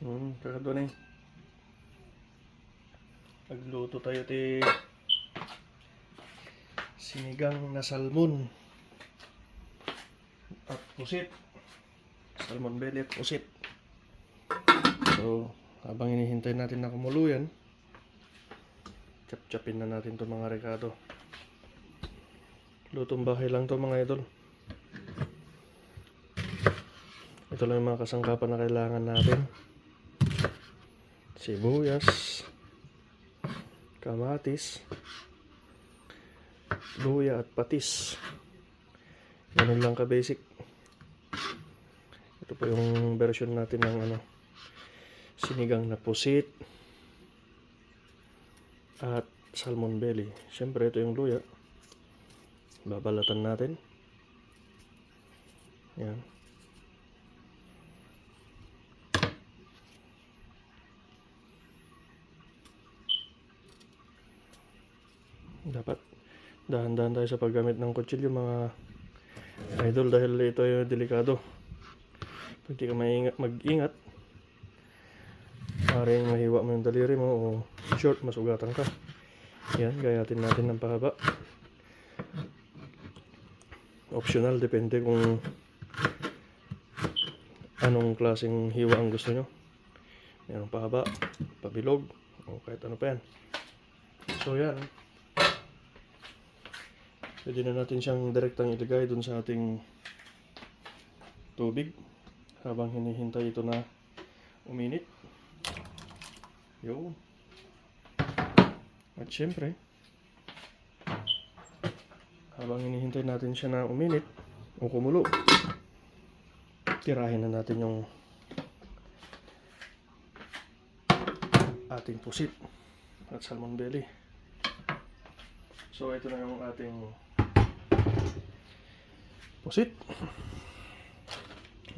Kakado na nagluto tayo sinigang na salmon at pusit. Salmon belly at pusit. So, habang hinihintay natin na kumulo yan, chop-chopin na natin itong mga rekado. Lutong bahay lang to mga idol. Ito lang yung mga kasangkapan na kailangan natin. Sibuyas, kamatis, luya at patis. Ganun lang ka-basic. Ito po yung version natin ng sinigang na pusit at salmon belly. Siyempre ito yung luya. Babalatan natin. Yan. Dapat dahan-dahan tayo sa paggamit ng kutsilyo mga idol dahil ito ay delikado. Pag di ka mag-ingat, maaaring mahiwa mo yung daliri mo o short, masugatan ka. Yan, gayatin natin ng pahaba. Optional, depende kung anong klaseng hiwa ang gusto nyo. Mayroong pahaba, pabilog, o kahit ano pa yan. So yan, pwede na natin siyang direktang ilagay dun sa ating tubig habang hinihintay ito na uminit. Yun. At syempre, habang hinihintay natin siya na uminit o kumulo, tirahin na natin yung ating pusit at salmon belly. So ito na yung ating pusit.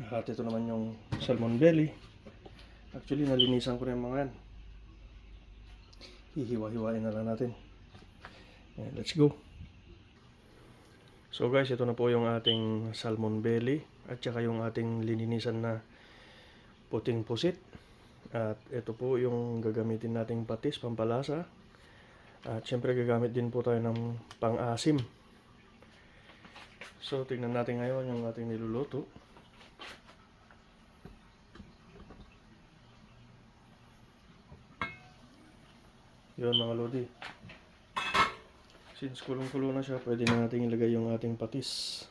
At ito naman yung salmon belly. Actually nalinisan ko na yung mga yan. Hihiwa-hiwain na lang natin. And let's go. So guys, ito na po yung ating salmon belly at saka yung ating lininisan na puting pusit. At ito po yung gagamitin nating patis, pampalasa. At syempre gagamit din po tayo ng pang-asim. So tingnan natin ngayon yung ating niluluto. Yun mga lodi. Since kulong-kulo na siya, pwede na natin ilagay yung ating patis.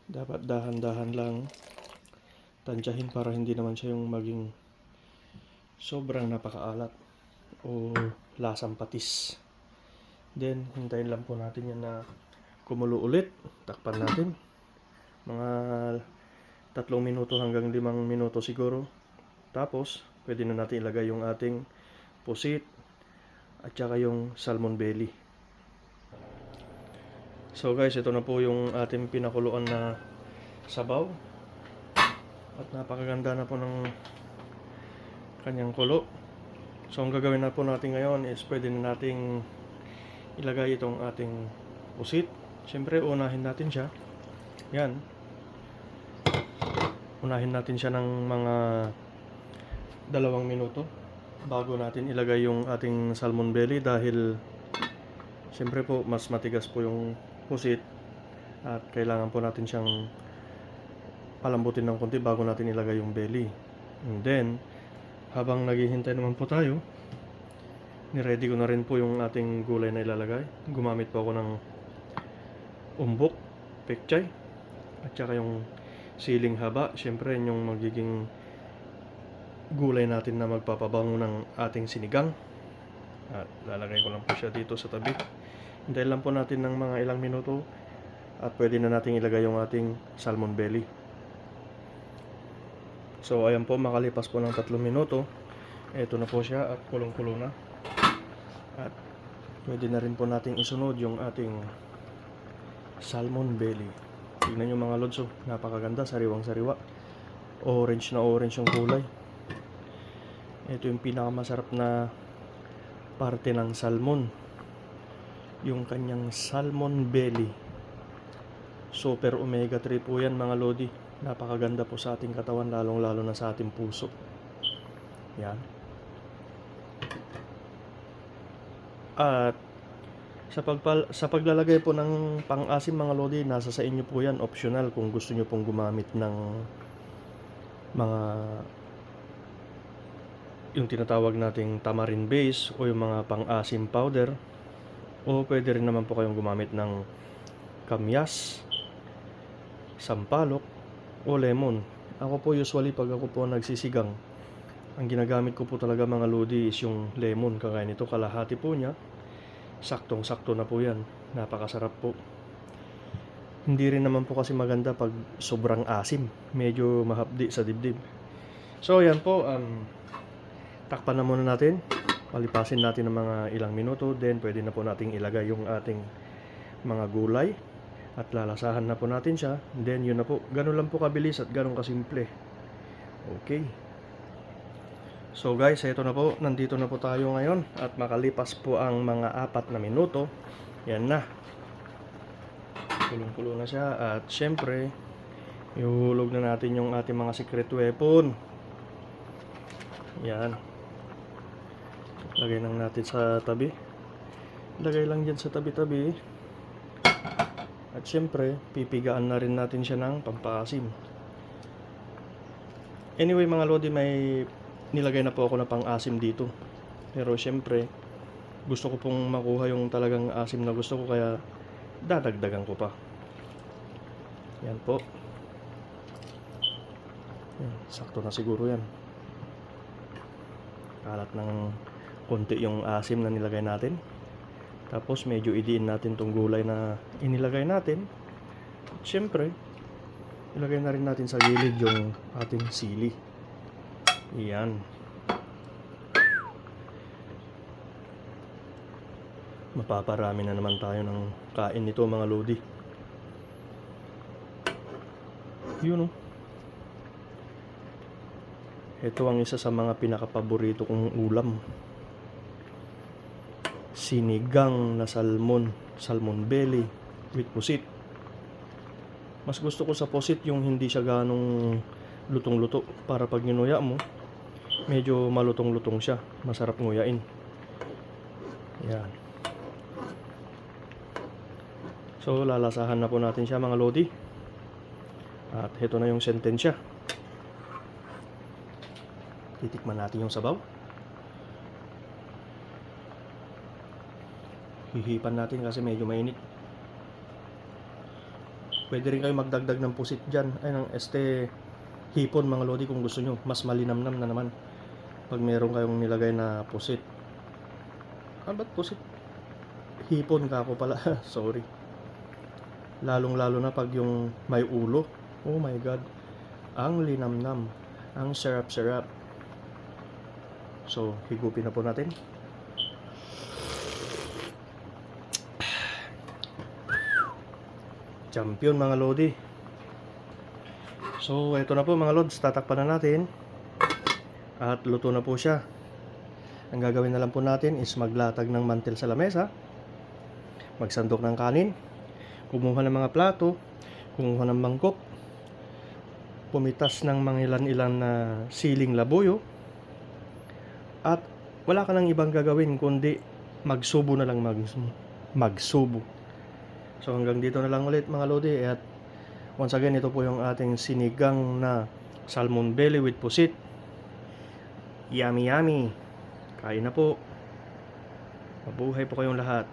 Dapat dahan-dahan lang tansyahin para hindi naman siya yung maging sobrang napakaalat o lasang patis. Then, hintayin lang po natin yan na kumulo ulit. Takpan natin. Mga 3 minuto hanggang 5 minuto siguro. Tapos, pwede na natin ilagay yung ating pusit at saka yung salmon belly. So guys, ito na po yung ating pinakuluan na sabaw. At napakaganda na po ng kanyang kulo. So ang gagawin na po natin ngayon is pwede na nating ilagay itong ating pusit. Siyempre unahin natin siya. Yan. Unahin natin siya ng mga 2 minuto bago natin ilagay yung ating salmon belly dahil siyempre po mas matigas po yung pusit at kailangan po natin siyang palambutin ng konti bago natin ilagay yung belly. And then, habang naghihintay naman po tayo, niready ko na rin po yung ating gulay na ilalagay. Gumamit po ako ng umbok, pekchay, at saka yung siling haba. Siyempre, yung magiging gulay natin na magpapabango ng ating sinigang. At lalagay ko lang po siya dito sa tabi. Hintayin lang po natin ng mga ilang minuto at pwede na natin ilagay yung ating salmon belly. So ayan po, makalipas po ng 3 minuto, eto na po siya at kulong-kulo na. At pwede na rin po natin isunod yung ating salmon belly. Tignan nyo mga lods, napakaganda, sariwang-sariwa. Orange na orange yung kulay. Ito yung pinakamasarap na parte ng salmon, yung kanyang salmon belly. Super omega 3 po yan mga lodi. Napakaganda po sa ating katawan, lalong lalo na sa ating puso. Yan. At sa paglalagay po ng pang-asim mga lodi, nasa sa inyo po yan, optional kung gusto nyo pong gumamit ng mga yung tinatawag nating tamarind base o yung mga pang-asim powder, o pwede rin naman po kayong gumamit ng kamyas, sampalok o lemon. Ako po usually pag ako po nagsisigang, ang ginagamit ko po talaga mga lodi is yung lemon. Kagaya nito, kalahati po niya, saktong-sakto na po yan. Napakasarap po. Hindi rin naman po kasi maganda pag sobrang asim. Medyo mahapdi sa dibdib. So yan po, takpan na muna natin. Palipasin natin ng mga ilang minuto. Then pwede na po nating ilagay yung ating mga gulay. At lalasahan na po natin siya. Then yun na po. Ganun lang po kabilis at ganun kasimple. Okay. So guys, ito na po. Nandito na po tayo ngayon. At makalipas po ang mga 4 na minuto. Yan na. Kulong-kulo na siya. At syempre, ihulog na natin yung ating mga secret weapon. Yan. Lagay lang natin sa tabi. Lagay lang dyan sa tabi-tabi. At syempre, pipigaan na rin natin siya ng pampaasim. Anyway mga lodi, may nilagay na po ako na pang-asim dito. Pero syempre, gusto ko pong makuha yung talagang asim na gusto ko, kaya dadagdagan ko pa. Yan po. Yan, sakto na siguro yan. Kalat ng konti yung asim na nilagay natin. Tapos medyo idiin natin tong gulay na inilagay natin. At syempre, ilagay na rin natin sa gilid yung ating sili. Yan. Mapaparami na naman tayo ng kain nito mga lodi. Yun o. Ito ang isa sa mga pinakapaborito kong ulam. Sinigang na salmon belly with pusit. Mas gusto ko sa pusit yung hindi siya ganong lutong-luto, para pag ginuya mo, medyo malutong-lutong siya, masarap nguyain. Yan. So lalasahan na po natin siya mga lodi. At ito na yung sentensya. Titikman natin yung sabaw. Hihipan natin kasi medyo mainit. Pwede rin kayo magdagdag ng pusit dyan. Ay, ng hipon mga lodi kung gusto nyo. Mas malinamnam na naman pag meron kayong nilagay na pusit. Ba't pusit? Hipon ka ako pala. Sorry. Lalong-lalo na pag yung may ulo. Oh my God. Ang linamnam. Ang sarap-sarap. So, higupin na po natin. Champion mga lodi. So ito na po mga lods, tatakpan na natin. At luto na po siya. Ang gagawin na lang po natin is maglatag ng mantel sa lamesa, magsandok ng kanin, kumuha ng mga plato, kumuha ng mangkok, pumitas ng mga ilan-ilan na siling labuyo, at wala ka nang ibang gagawin kundi magsubo na lang, magsubo. So hanggang dito na lang ulit mga lodi. At once again, ito po yung ating sinigang na salmon belly with pusit. Yummy yummy. Kain na po. Mabuhay po kayong lahat.